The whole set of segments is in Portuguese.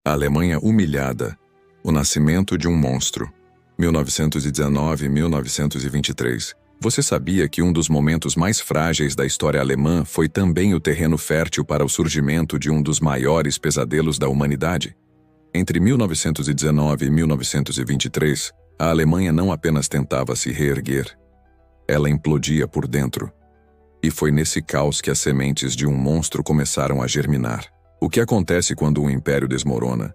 A Alemanha humilhada. O nascimento de um monstro. 1919-1923. Você sabia que um dos momentos mais frágeis da história alemã foi também o terreno fértil para o surgimento de um dos maiores pesadelos da humanidade? Entre 1919 e 1923, a Alemanha não apenas tentava se reerguer, ela implodia por dentro. E foi nesse caos que as sementes de um monstro começaram a germinar. O que acontece quando um império desmorona?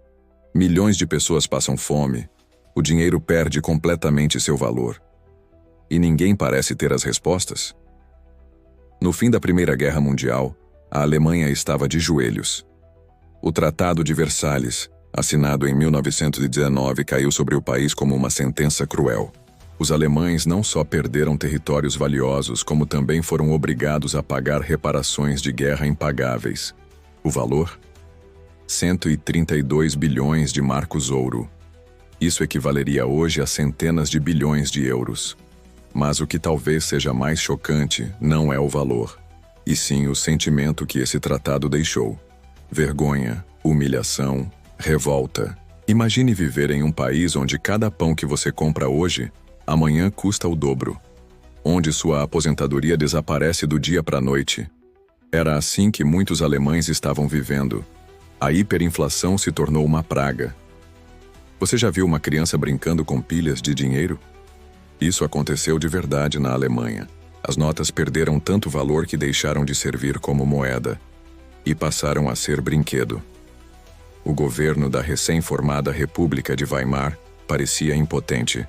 Milhões de pessoas passam fome, o dinheiro perde completamente seu valor. E ninguém parece ter as respostas. No fim da Primeira Guerra Mundial, a Alemanha estava de joelhos. O Tratado de Versalhes, assinado em 1919, caiu sobre o país como uma sentença cruel. Os alemães não só perderam territórios valiosos, como também foram obrigados a pagar reparações de guerra impagáveis. O valor? 132 bilhões de marcos ouro. Isso equivaleria hoje a centenas de bilhões de euros. Mas o que talvez seja mais chocante não é o valor, e sim o sentimento que esse tratado deixou. Vergonha, humilhação, revolta. Imagine viver em um país onde cada pão que você compra hoje, amanhã custa o dobro. Onde sua aposentadoria desaparece do dia para a noite. Era assim que muitos alemães estavam vivendo. A hiperinflação se tornou uma praga. Você já viu uma criança brincando com pilhas de dinheiro? Isso aconteceu de verdade na Alemanha. As notas perderam tanto valor que deixaram de servir como moeda e passaram a ser brinquedo. O governo da recém-formada República de Weimar parecia impotente.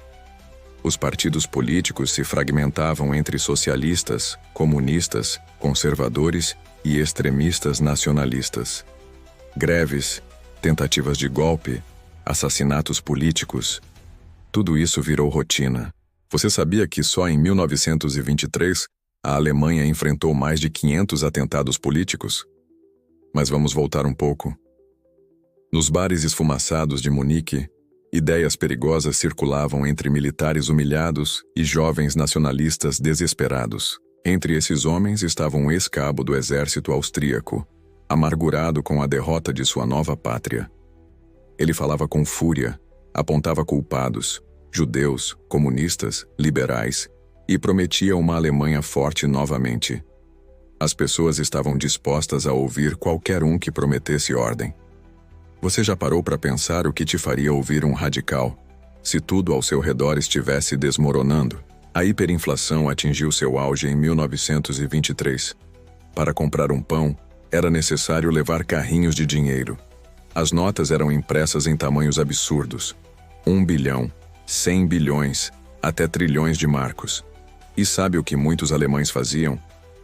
Os partidos políticos se fragmentavam entre socialistas, comunistas, conservadores e extremistas nacionalistas. Greves, tentativas de golpe, assassinatos políticos, tudo isso virou rotina. Você sabia que só em 1923 a Alemanha enfrentou mais de 500 atentados políticos? Mas vamos voltar um pouco. Nos bares esfumaçados de Munique, ideias perigosas circulavam entre militares humilhados e jovens nacionalistas desesperados. Entre esses homens estava um ex-cabo do exército austríaco, amargurado com a derrota de sua nova pátria. Ele falava com fúria, apontava culpados, judeus, comunistas, liberais, e prometia uma Alemanha forte novamente. As pessoas estavam dispostas a ouvir qualquer um que prometesse ordem. Você já parou para pensar o que te faria ouvir um radical, se tudo ao seu redor estivesse desmoronando? A hiperinflação atingiu seu auge em 1923. Para comprar um pão, era necessário levar carrinhos de dinheiro. As notas eram impressas em tamanhos absurdos. 1 bilhão, 100 bilhões, até trilhões de marcos. E sabe o que muitos alemães faziam?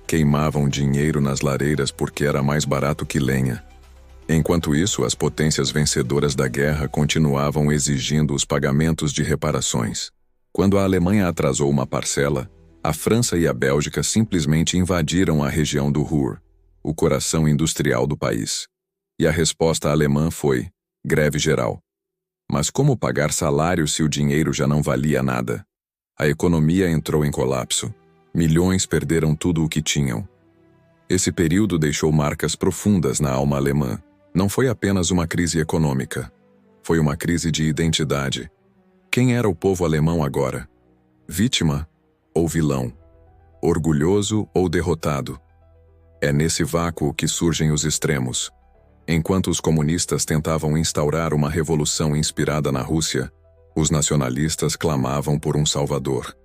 Queimavam dinheiro nas lareiras porque era mais barato que lenha. Enquanto isso, as potências vencedoras da guerra continuavam exigindo os pagamentos de reparações. Quando a Alemanha atrasou uma parcela, a França e a Bélgica simplesmente invadiram a região do Ruhr, o coração industrial do país. E a resposta alemã foi greve geral. Mas como pagar salário se o dinheiro já não valia nada? A economia entrou em colapso. Milhões perderam tudo o que tinham. Esse período deixou marcas profundas na alma alemã. Não foi apenas uma crise econômica. Foi uma crise de identidade. Quem era o povo alemão agora? Vítima ou vilão? Orgulhoso ou derrotado? É nesse vácuo que surgem os extremos. Enquanto os comunistas tentavam instaurar uma revolução inspirada na Rússia, os nacionalistas clamavam por um salvador.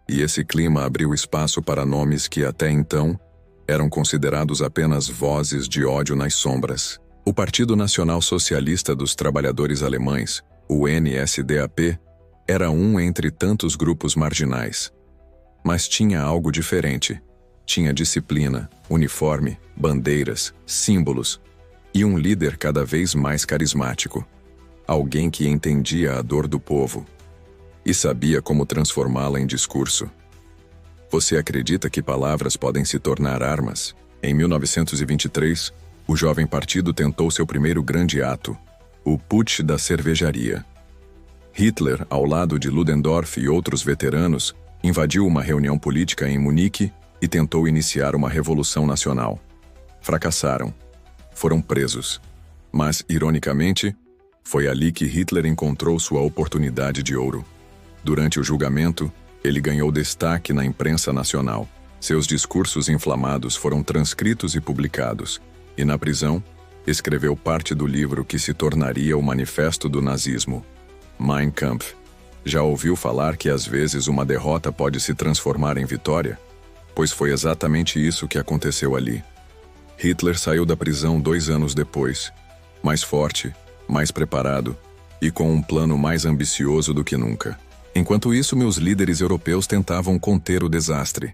E esse clima abriu espaço para nomes que até então eram considerados apenas vozes de ódio nas sombras. O Partido Nacional Socialista dos Trabalhadores Alemães, o NSDAP, era um entre tantos grupos marginais. Mas tinha algo diferente. Tinha disciplina, uniforme, bandeiras, símbolos e um líder cada vez mais carismático. Alguém que entendia a dor do povo e sabia como transformá-la em discurso. Você acredita que palavras podem se tornar armas? Em 1923, o jovem partido tentou seu primeiro grande ato, o Putsch da cervejaria. Hitler, ao lado de Ludendorff e outros veteranos, invadiu uma reunião política em Munique e tentou iniciar uma revolução nacional. Fracassaram. Foram presos. Mas, ironicamente, Foi ali que Hitler encontrou sua oportunidade de ouro. Durante o julgamento, ele ganhou destaque na imprensa nacional. Seus discursos inflamados foram transcritos e publicados, e na prisão, escreveu parte do livro que se tornaria o Manifesto do Nazismo, Mein Kampf. Já ouviu falar que às vezes uma derrota pode se transformar em vitória? Pois foi exatamente isso que aconteceu ali. Hitler saiu da prisão 2 anos depois, mais forte, mais preparado e com um plano mais ambicioso do que nunca. Enquanto isso, meus líderes europeus tentavam conter o desastre.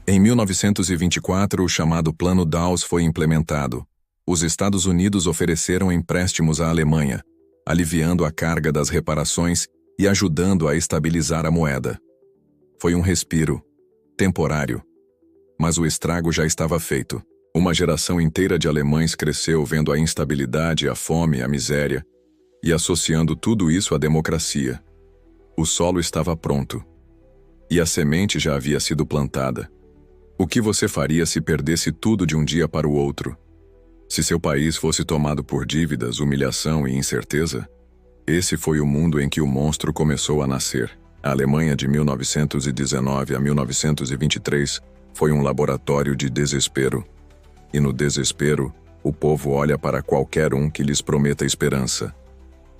Em 1924, o chamado Plano Dawes foi implementado. Os Estados Unidos ofereceram empréstimos à Alemanha, aliviando a carga das reparações e ajudando a estabilizar a moeda. Foi um respiro, temporário, mas o estrago já estava feito. Uma geração inteira de alemães cresceu vendo a instabilidade, a fome, a miséria, e associando tudo isso à democracia. O solo estava pronto, e a semente já havia sido plantada. O que você faria se perdesse tudo de um dia para o outro? Se seu país fosse tomado por dívidas, humilhação e incerteza? Esse foi o mundo em que o monstro começou a nascer. A Alemanha de 1919 a 1923 foi um laboratório de desespero. E no desespero, o povo olha para qualquer um que lhes prometa esperança,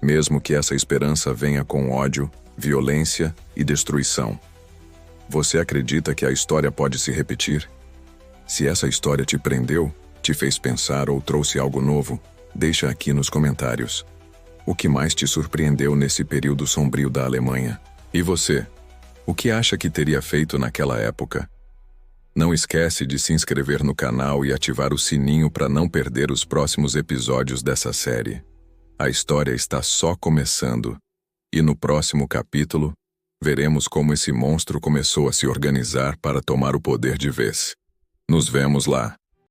mesmo que essa esperança venha com ódio, violência e destruição. Você acredita que a história pode se repetir? Se essa história te prendeu, te fez pensar ou trouxe algo novo, deixa aqui nos comentários. O que mais te surpreendeu nesse período sombrio da Alemanha? E você? O que acha que teria feito naquela época? Não esquece de se inscrever no canal e ativar o sininho para não perder os próximos episódios dessa série. A história está só começando. E no próximo capítulo, veremos como esse monstro começou a se organizar para tomar o poder de vez. Nos vemos lá.